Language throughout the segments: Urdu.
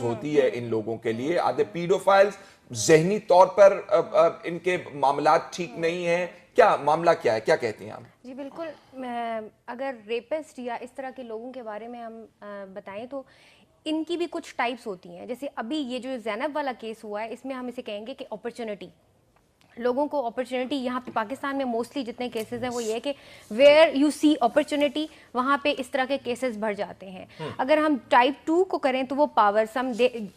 ہوتی ہے ان لوگوں کے لیے. آدھے پیڈوفائلز ذہنی طور پر ان کے معاملات ٹھیک نہیں ہیں, کیا معاملہ کیا ہے, کیا کہتی ہیں آپ؟ جی بالکل, اگر ریپسٹ یا اس طرح کے لوگوں کے بارے میں ہم بتائیں تو ان کی بھی کچھ ٹائپس ہوتی ہیں. جیسے ابھی یہ جو زینب والا کیس ہوا ہے, اس میں ہم اسے کہیں گے کہ اپرچونٹی, لوگوں کو اپرچونٹی, یہاں پہ پاکستان میں موسٹلی جتنے کیسز ہیں وہ یہ ہے کہ ویئر یو سی اپرچونٹی وہاں پہ اس طرح کے کیسز بڑھ جاتے ہیں. اگر ہم ٹائپ 2 کو کریں تو وہ power some,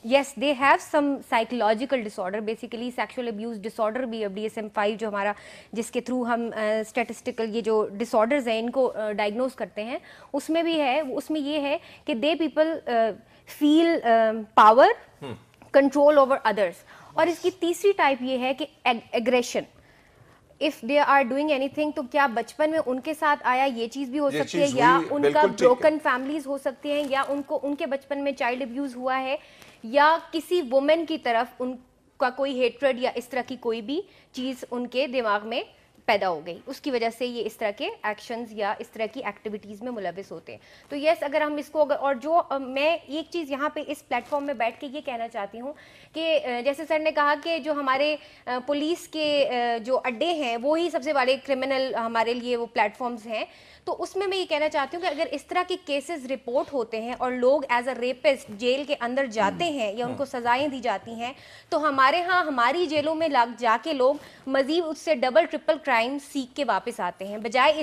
yes they have some psychological disorder, basically sexual abuse disorder بھی, DSM-5 جو ہمارا, جس کے تھرو ہم اسٹیٹسٹیکل یہ جو ڈس آرڈرز ہیں ان کو ڈائگنوز کرتے ہیں, اس میں بھی ہے. اس میں یہ ہے کہ they people feel power, control over others. اور اس کی تیسری ٹائپ یہ ہے کہ aggression, if they are doing anything, تو کیا بچپن میں ان کے ساتھ آیا یہ چیز بھی ہو سکتی ہے, یا ان کا بروکن فیملیز ہو سکتی ہیں, یا ان کے بچپن میں چائلڈ ابیوز ہوا ہے, یا کسی وومن کی طرف ان کا کوئی ہیٹریڈ یا اس طرح کی کوئی بھی چیز ان کے دماغ میں پیدا ہو گئی, اس کی وجہ سے یہ اس طرح کے ایکشنز یا اس طرح کی ایکٹیویٹیز میں ملوث ہوتے ہیں. تو یس, اگر ہم اس کو اور جو میں ایک چیز یہاں پہ اس پلیٹ فارم میں بیٹھ کے یہ کہنا چاہتی ہوں کہ جیسے سر نے کہا کہ جو ہمارے پولیس کے جو اڈے ہیں وہی سب سے بڑے کرمنل ہمارے لیے وہ پلیٹ فارمز ہیں, تو اس میں یہ کہنا چاہتی ہوں کہ اگر اس طرح کے کیسز رپورٹ ہوتے ہیں اور لوگ ایز اے ریپسٹ جیل کے اندر جاتے ہیں یا ان کو سزائیں دی جاتی ہیں, تو ہمارے ہاں ہماری جیلوں میں جا کے لوگ مزید اس سے ڈبل ٹرپل کرائم سیکھ کے واپس آتے ہیں, بجائے